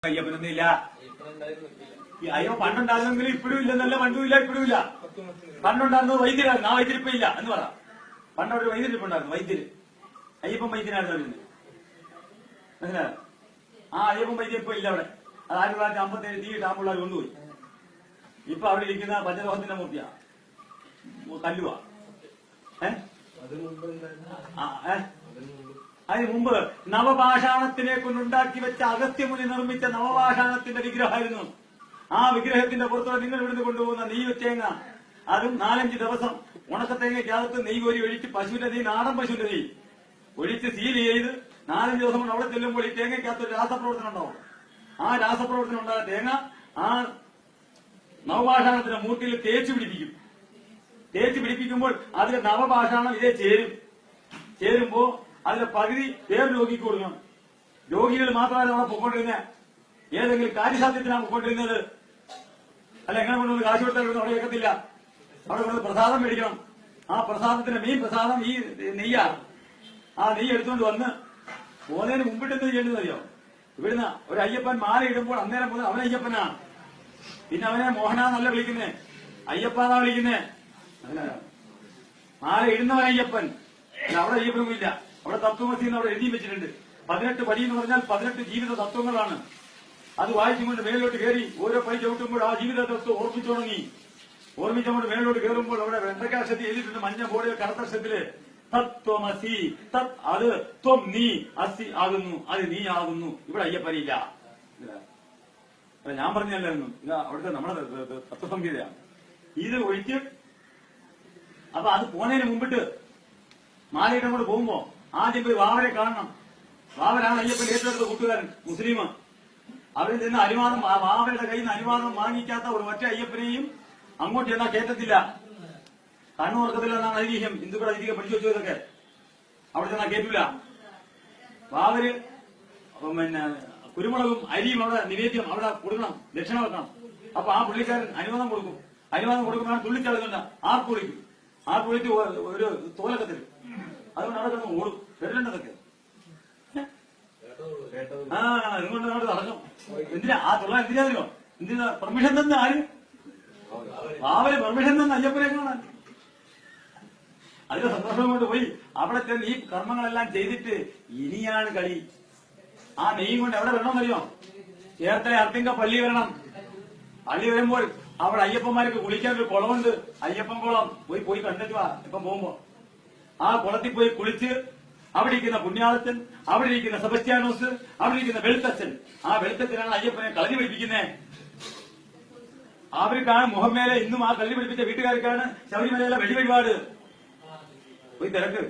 അയ്യപ്പനൊന്നുമില്ല. അയ്യോ പണ്ടുണ്ടായിരുന്നെങ്കിലും ഇപ്പോഴും ഇല്ലെന്നല്ല, പണ്ടുമില്ല ഇപ്പോഴും ഇല്ല. പണ്ടുണ്ടായിരുന്നത് വൈദ്യരായിരുന്നു, ആ വൈദ്യരിപ്പ ഇല്ല എന്ന് പറ. പണ്ടൊരു വൈദ്യരിപ്പുണ്ടായിരുന്നു, വൈദ്യര്. അയ്യപ്പൻ വൈദ്യനായിരുന്നു അവരുന്ന്, മനസ്സിലായോ? ആ അയ്യപ്പൻ വൈദ്യരിപ്പ ഇല്ല അവിടെ. അത് 1957 തീ ഡാമുള്ളവർ കൊണ്ടുപോയി. ഇപ്പൊ അവിടെ ഇരിക്കുന്ന പഞ്ചലോഹത്തിന്റെ മൂർത്തിയാ, കല്ലുവാ. അതിന് മുമ്പ് നവപാഷാണത്തിനെ കൊണ്ടുണ്ടാക്കി വെച്ച അഗസ്ത്യമുനി നിർമ്മിച്ച നവപാഷാണത്തിന്റെ വിഗ്രഹമായിരുന്നു. ആ വിഗ്രഹത്തിന്റെ പുറത്തോടെ നിങ്ങൾ ഇവിടുന്ന് കൊണ്ടുപോകുന്ന നെയ്യ് തേങ്ങ, അതും 4-5 ദിവസം ഉണക്കത്തേങ്ങയ്ക്കകത്ത് നെയ്യ് കോരി ഒഴിച്ച്, പശുവിന്റെ നെയ്യ്, നാടൻ പശുവിന്റെ നെയ്യ് ഒഴിച്ച് സീൽ ചെയ്ത് 4-5 ദിവസം കൊണ്ട് അവിടെ ചെല്ലുമ്പോൾ ഈ തേങ്ങയ്ക്കകത്ത് ഒരു രാസപ്രവർത്തനം ഉണ്ടാവും. ആ രാസപ്രവർത്തനം ഉണ്ടായ തേങ്ങ ആ നവപാഷാണത്തിന്റെ മൂർത്തിയിൽ തേച്ച് പിടിപ്പിക്കും. തേച്ച് പിടിപ്പിക്കുമ്പോൾ അതിലെ നവപാഷാണം ഇതേ ചേരുമ്പോ അതിന്റെ പകുതി വേറെ രോഗിക്ക് കൊടുക്കണം. രോഗികൾ മാത്രമല്ല അവിടെ പൊക്കോണ്ടിരുന്നത്, ഏതെങ്കിലും കാര്യസാധ്യത്തിനാണ് പൊക്കോണ്ടിരുന്നത്. അല്ല, എങ്ങനെ കൊണ്ടുവന്ന് കാശ് കൊടുത്താൽ അവിടെ വെക്കത്തില്ല. അവിടെ കൊണ്ട് പ്രസാദം മേടിക്കണം. ആ പ്രസാദത്തിന്റെ മെയിൻ പ്രസാദം ഈ നെയ്യാ. ആ നെയ്യ് എടുത്തുകൊണ്ട് വന്ന് പോകുന്നതിന് മുമ്പിട്ട് എന്ത് ചെയ്യേണ്ടത് അറിയോ? ഇവിടുന്ന് ഒരു അയ്യപ്പൻ മാല ഇടുമ്പോൾ അന്നേരം മുതൽ അവൻ അയ്യപ്പനാണ്. പിന്നെ അവനെ മോഹനാന്നല്ല വിളിക്കുന്നേ, അയ്യപ്പാന്നാ വിളിക്കുന്നേ. മാല ഇടുന്നവൻ അയ്യപ്പൻ, അവിടെ അയ്യപ്പനുമില്ല. അവിടെ തത്വമസി എന്ന് അവിടെ എഴുതി വെച്ചിട്ടുണ്ട്. 18 പടി എന്ന് പറഞ്ഞാൽ 18 ജീവിത തത്വങ്ങളാണ്. അത് വായിച്ചുകൊണ്ട് മേലോട്ട് കയറി ഓരോ പടി ചവിട്ടുമ്പോൾ ആ ജീവിത തത്വം ഓർമ്മിച്ചുകൊണ്ട് മേലോട്ട് കയറുമ്പോൾ അവിടെ വെണ്ടക്കാശത്തിൽ എഴുതിയിട്ടുണ്ട്, മഞ്ഞ ബോർഡിൽ കറുത്തക്ഷരത്തില് തത്വമസി. തത് അത്, ത്വം നീ, അസി ആകുന്നു, അത് നീ ആകുന്നു. ഇവിടെ അയ്യപ്പനില്ല. ഞാൻ പറഞ്ഞല്ലായിരുന്നു, ഇത് അവിടുത്തെ നമ്മുടെ തത്വസംഹിതയാണ്. ഇത് ഒഴിച്ച് അപ്പൊ അത് പോണതിന് മുമ്പിട്ട് മാലയിട്ട് അങ്ങോട്ട് പോകുമ്പോ ആദ്യം പോയി വാവരെ കാണണം. വാവരാണ് അയ്യപ്പൻ ഏറ്റെടുത്ത കൂട്ടുകാരൻ, മുസ്ലിം. അവരിൽ നിന്ന് അനുവാദം, വാവരുടെ കയ്യിൽ നിന്ന് അനുവാദം വാങ്ങിക്കാത്ത ഒരു ഒറ്റ അയ്യപ്പനെയും അങ്ങോട്ട് ചെന്നാൽ കേട്ടത്തില്ല. കണ്ണുറക്കത്തില്ല എന്നാണ് ഐതിഹ്യം. ഹിന്ദുക്കളുടെ ഐതിഹ്യം പഠിച്ചു വെച്ചതൊക്കെ. അവിടെ ചെന്നാൽ കേട്ടില്ല. വാവര് പിന്നെ കുരുമുളകും അരിയും അവിടെ നിവേദ്യം അവിടെ കൊടുക്കണം, ദക്ഷിണ വെക്കണം. അപ്പൊ ആ പുള്ളിക്കാരൻ അനുവാദം കൊടുക്കും. അനുവാദം കൊടുക്കുമ്പോൾ തുള്ളിച്ചാളുന്നുണ്ട്, ആർപ്പൊളിക്കും. ആർപ്പൊളിച്ച് ഒരു തോലൊക്കെ തരും. അതുകൊണ്ട് അവിടെ കിടന്ന് ഓടും. കേട്ടിട്ടുണ്ടതൊക്കെ. ഇതുകൊണ്ട് അവിടെ തടഞ്ഞു. എന്തിനാ ആ തൊള്ള? എന്തിനാ പെർമിഷൻ തന്നെ? ആര് വാവര് പെർമിഷൻ തന്നെ അയ്യപ്പനെ കാണാൻ? അതിന്റെ സന്തോഷം കൊണ്ട് പോയി അവിടെ ചെന്ന് ഈ കർമ്മങ്ങളെല്ലാം ചെയ്തിട്ട് ഇനിയാണ് കളി. ആ നെയ്യും കൊണ്ട് എവിടെ വരണമെന്നറിയോ? ചേർത്തല അർത്തിങ്ക പള്ളി വരണം. പള്ളി വരുമ്പോൾ അവിടെ അയ്യപ്പന്മാർക്ക് കുളിക്കാൻ ഒരു കുളമുണ്ട്, അയ്യപ്പൻ കുളം. പോയി കണ്ടിട്ട് വാ. ഇപ്പം പോകുമ്പോ ആ കുളത്തിൽ പോയി കുളിച്ച് അവിടെ ഇരിക്കുന്ന പുണ്യാളച്ചൻ, അവിടെ ഇരിക്കുന്ന സെബസ്റ്റ്യാനോസ്, അവിടെ ഇരിക്കുന്ന വെളുത്തച്ഛൻ, ആ വെളുത്തച്ഛനാണ് അയ്യപ്പനെ കളരി പഠിപ്പിക്കുന്നത്. അവർക്കാണ് മുഖമേലെ ഇന്നും ആ കളരി പഠിപ്പിച്ച വീട്ടുകാർക്കാണ് ശബരിമലയിലെ വെടിവഴിപാട്. പോയി തിരക്ക്.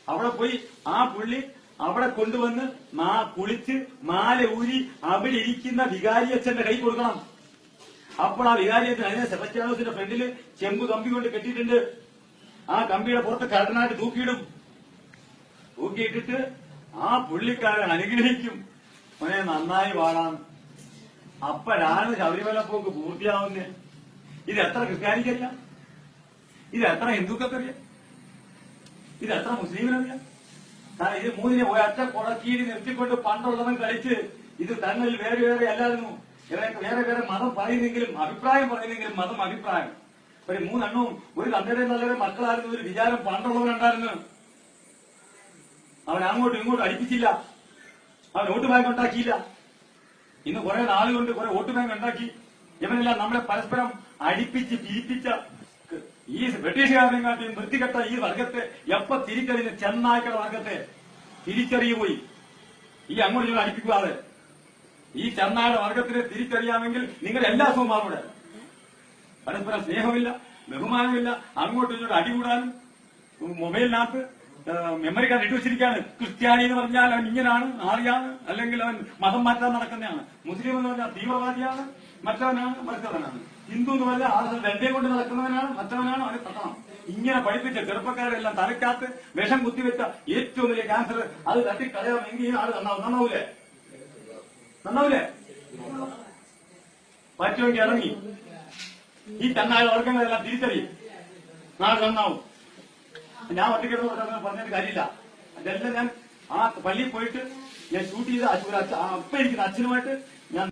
അവിടെ പോയി ആ പുള്ളി അവിടെ കൊണ്ടുവന്ന് കുളിച്ച് മാല ഊരി അവിടെ ഇരിക്കുന്ന വികാരിയച്ഛന്റെ കൈ കൊടുക്കണം. അപ്പോൾ ആ വികാരിയച്ഛൻ അതിനെ സെബസ്റ്റ്യാനോസിന്റെ ഫ്രണ്ടില് ചെമ്പ് കമ്പി കൊണ്ട് കെട്ടിയിട്ടുണ്ട്. ആ കമ്പിയുടെ പുറത്ത് കടനായിട്ട് തൂക്കിയിട്ടിട്ട് ആ പുള്ളിക്കാരൻ അനുഗ്രഹിക്കും, അവനെ നന്നായി പാടാം. അപ്പോഴാണ് ശബരിമല പോക്ക് പൂർത്തിയാവുന്നത്. ഇത് എത്ര ക്രിസ്ത്യാനിക്കറിയാം? ഇത് എത്ര ഹിന്ദുക്കറിയാം? ഇത് എത്ര മുസ്ലിമിനറിയാം? കാരണം ഇത് മൂന്നിനെ ഒരൊറ്റ കുടക്കീരി നിർത്തിക്കൊണ്ട് പണ്ടുള്ളവൻ കളിച്ച് ഇത് തങ്ങളിൽ വേറെ അല്ലായിരുന്നു. വേറെ മതം പറയുന്നെങ്കിലും അഭിപ്രായം പറയുന്നെങ്കിലും മതം അഭിപ്രായം. ഒരു 3 എണ്ണവും ഒരു തന്തയുടെ നല്ലൊരു മക്കളായിരുന്നു ഒരു വിചാരം പണ്ടുള്ളവരുണ്ടായിരുന്നു. അവൻ അങ്ങോട്ടും ഇങ്ങോട്ടും അടിപ്പിച്ചില്ല. അവൻ വോട്ട് ബാങ്ക് ഉണ്ടാക്കിയില്ല. ഇന്ന് കുറെ നാളുകൊണ്ട് കുറെ വോട്ട് ബാങ്ക് ഉണ്ടാക്കി. ഇവനെല്ലാം നമ്മളെ പരസ്പരം അടുപ്പിച്ച് പിരിപ്പിച്ച ഈ ബ്രിട്ടീഷുകാരനെക്കാട്ടിയും വൃത്തികെട്ട ഈ വർഗത്തെ എപ്പ തിരിച്ചറിയുന്ന ചെന്നായ്ക്കളുടെ വർഗത്തെ തിരിച്ചറിയുപോയി. ഈ അങ്ങോട്ട് നിങ്ങൾ അടുപ്പിക്കാതെ ഈ ചെന്നായുടെ വർഗത്തിനെ തിരിച്ചറിയാമെങ്കിൽ നിങ്ങളുടെ എല്ലാ സ്വഭാവം പരസ്പരം സ്നേഹമില്ല, ബഹുമാനമില്ല, അങ്ങോട്ടും ഇങ്ങോട്ടും അടികൂടാനും മൊബൈലിനകത്ത് മെമ്മറി കാർഡ് ഇട്ടു വെച്ചിരിക്കുകയാണ്. ക്രിസ്ത്യാനി എന്ന് പറഞ്ഞാൽ അവൻ ഇങ്ങനാണ്, ആറിയാണ്, അല്ലെങ്കിൽ അവൻ മതം മാറ്റാൻ നടക്കുന്നതാണ്. മുസ്ലിം എന്ന് പറഞ്ഞാൽ തീവ്രവാദിയാണ്, മറ്റവനാണ്, മറ്റവനാണ്. ഹിന്ദു എന്ന് പറഞ്ഞാൽ ആ രണ്ടേം കൊണ്ട് നടക്കുന്നവനാണ്, മറ്റവനാണ്, അവനെ തട്ടണം. ഇങ്ങനെ പഠിപ്പിച്ച ചെറുപ്പക്കാരെല്ലാം തലയ്ക്കകത്ത് വിഷം കുത്തിവെച്ച ഏറ്റവും വലിയ ക്യാൻസർ അത് തട്ടിക്കളയാമെങ്കിൽ ഈ ആള് നന്നാവൂലേ? പറ്റുമെങ്കിൽ ഇറങ്ങി ഈ ചെന്നായ വർഗങ്ങളെല്ലാം തിരിച്ചറിയും, നാളെ നന്നാവും. ഞാൻ ഒറ്റയ്ക്കെടുത്ത് പറഞ്ഞിട്ട് കാര്യമില്ല. അതെല്ലാം ഞാൻ ആ പള്ളിയിൽ പോയിട്ട് ഞാൻ ഷൂട്ട് ചെയ്ത് അപ്പ ഇരിക്കുന്ന അച്ഛനുമായിട്ട് ഞാൻ